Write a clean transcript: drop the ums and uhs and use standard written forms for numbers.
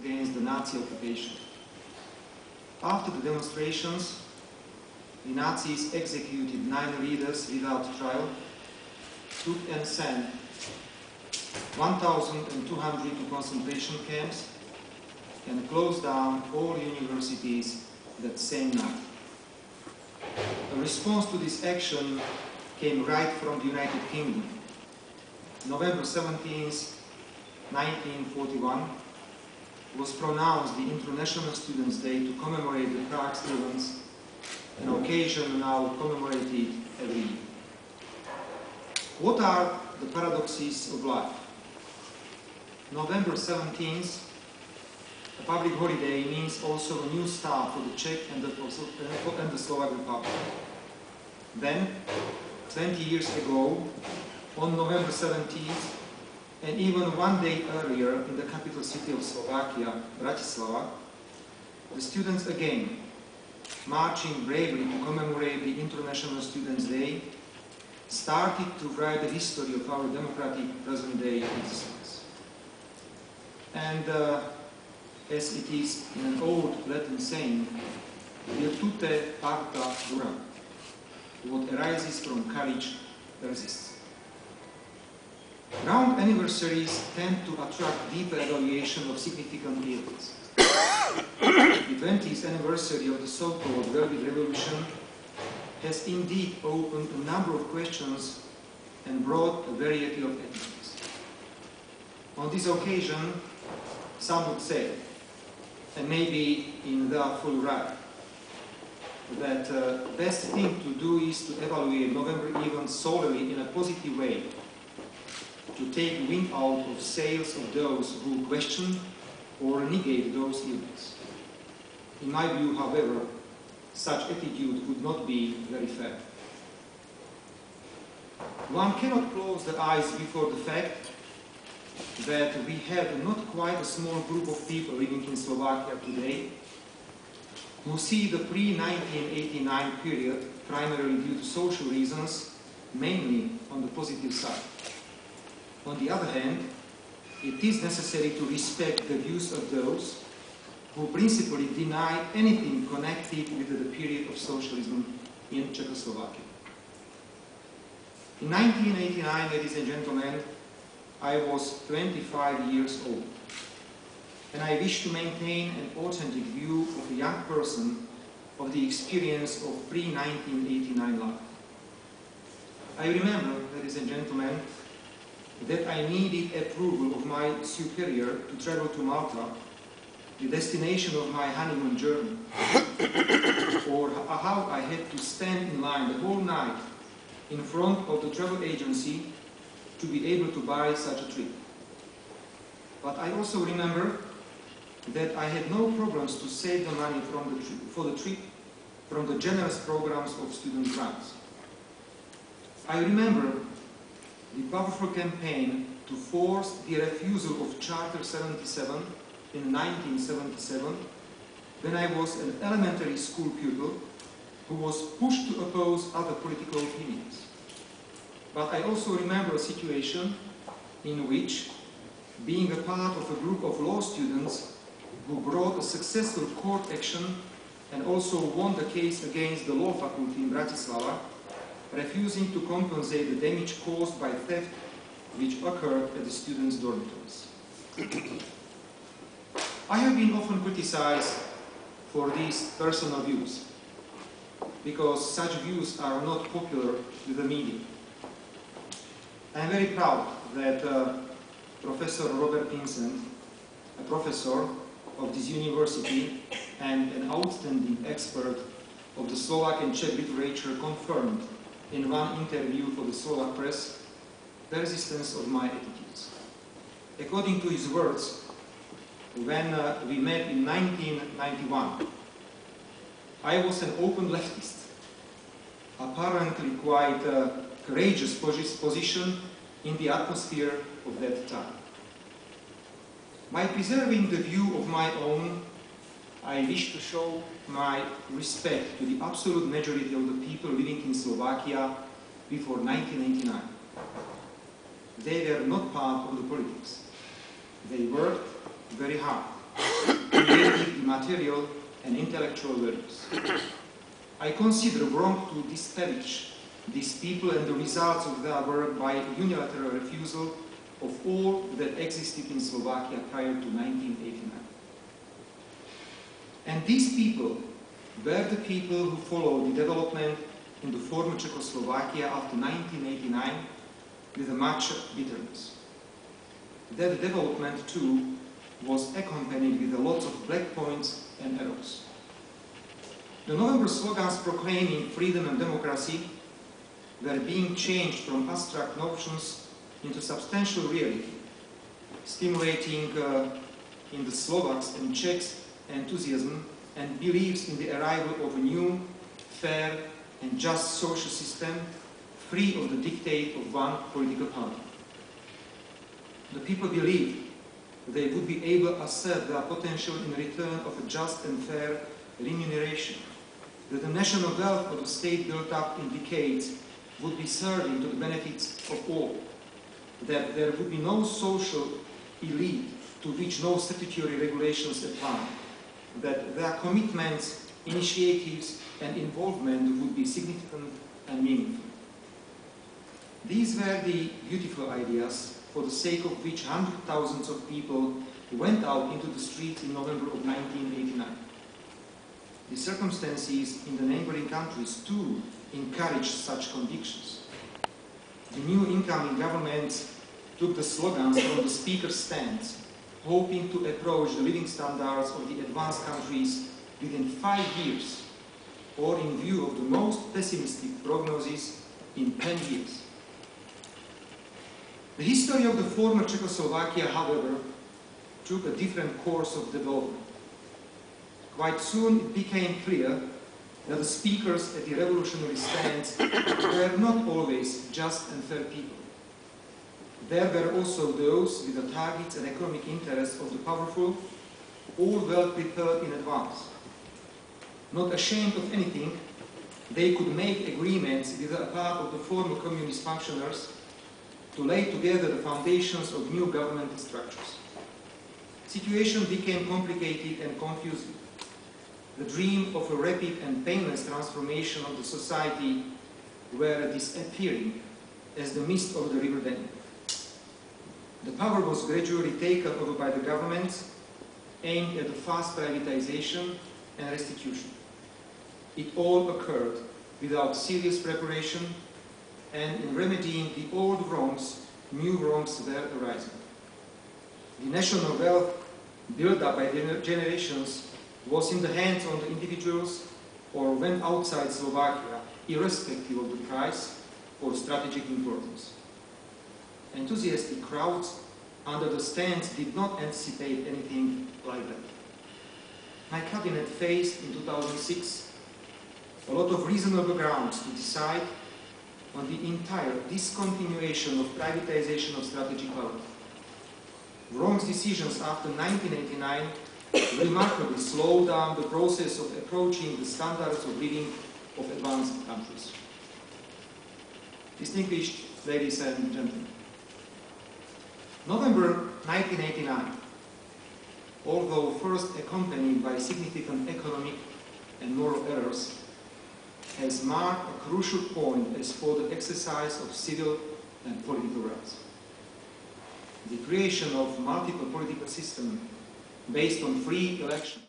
against the Nazi occupation. After the demonstrations, the Nazis executed 9 leaders without trial, took and sent 1,200 to concentration camps, and closed down all universities that same night. A response to this action came right from the United Kingdom. November 17th, 1941 was pronounced the International Students' Day to commemorate the Prague students, an occasion now commemorated every year. What are the paradoxes of life? November 17th, a public holiday, means also a new start for the Czech and the Slovak Republic. Then, 20 years ago, on November 17th, and even one day earlier in the capital city of Slovakia, Bratislava, the students again, marching bravely to commemorate the International Students' Day, started to write the history of our democratic present-day existence. And as it is in an old Latin saying, virtute parta dura, what arises from courage persists. Round anniversaries tend to attract deeper evaluation of significant events. The 20th anniversary of the so-called Velvet Revolution has indeed opened a number of questions and brought a variety of attitudes. On this occasion, some would say, and maybe in their full right, that the best thing to do is to evaluate November events solely in a positive way, to take wind out of sails of those who question or negate those events. In my view, however, such attitude would not be very fair. One cannot close the eyes before the fact that we have not quite a small group of people living in Slovakia today who see the pre-1989 period, primarily due to social reasons, mainly on the positive side. On the other hand, it is necessary to respect the views of those who principally deny anything connected with the period of socialism in Czechoslovakia. In 1989, ladies and gentlemen, I was 25 years old, and I wish to maintain an authentic view of a young person of the experience of pre-1989 life. I remember, ladies and gentlemen, that I needed approval of my superior to travel to Malta, the destination of my honeymoon journey, or how I had to stand in line the whole night in front of the travel agency to be able to buy such a trip. But I also remember that I had no problems to save the money for the trip from the generous programs of student grants. I remember the powerful campaign to force the refusal of Charter 77 in 1977, when I was an elementary school pupil who was pushed to oppose other political opinions. But I also remember a situation in which, being a part of a group of law students who brought a successful court action and also won the case against the law faculty in Bratislava, refusing to compensate the damage caused by theft which occurred at the students' dormitories. I have been often criticized for these personal views, because such views are not popular with the media. I am very proud that Professor Robert Vincent, a professor of this university and an outstanding expert of the Slovak and Czech literature, confirmed in one interview for the Slovak press the resistance of my attitudes. According to his words, when we met in 1991, I was an open leftist, apparently quite a courageous position in the atmosphere of that time. By preserving the view of my own, I wish to show my respect to the absolute majority of the people living in Slovakia before 1989. They were not part of the politics. They worked very hard. creative, immaterial, and intellectual values. I consider wrong to disparage these people and the results of their work by unilateral refusal of all that existed in Slovakia prior to 1989. And these people were the people who followed the development in the former Czechoslovakia after 1989 with much bitterness. That development too was accompanied with a lot of black points and errors. The November slogans proclaiming freedom and democracy were being changed from abstract notions into substantial reality, stimulating in the Slovaks and Czechs enthusiasm and beliefs in the arrival of a new, fair and just social system free of the dictate of one political party. The people believed they would be able to assert their potential in return of a just and fair remuneration, that the national wealth of the state built up in decades would be serving to the benefits of all, that there would be no social elite to which no statutory regulations apply, that their commitments, initiatives and involvement would be significant and meaningful. These were the beautiful ideas for the sake of which hundreds of thousands of people went out into the streets in November of 1989. The circumstances in the neighboring countries too encouraged such convictions. The new incoming government took the slogans from the speaker's stand, hoping to approach the living standards of the advanced countries within 5 years, or in view of the most pessimistic prognosis, in 10 years. The history of the former Czechoslovakia, however, took a different course of development. Quite soon it became clear that the speakers at the revolutionary stands were not always just and fair people. There were also those with the targets and economic interests of the powerful, all well prepared in advance. Not ashamed of anything, they could make agreements with a part of the former communist functionaries to lay together the foundations of new governmental structures. The situation became complicated and confusing. The dream of a rapid and painless transformation of the society were disappearing as the mist over the river Danube. The power was gradually taken over by the government, aimed at the fast privatization and restitution. It all occurred without serious preparation, and in remedying the old wrongs, new wrongs were arising. The national wealth built up by generations was in the hands of the individuals or went outside Slovakia, irrespective of the price or strategic importance. Enthusiastic crowds under the stands did not anticipate anything like that. My cabinet faced in 2006 a lot of reasonable grounds to decide on the entire discontinuation of privatization of strategic power. Wrong decisions after 1989 remarkably slowed down the process of approaching the standards of living of advanced countries. Distinguished ladies and gentlemen, November 1989, although first accompanied by significant economic and moral errors, has marked a crucial point as for the exercise of civil and political rights. The creation of multiple political systems based on free election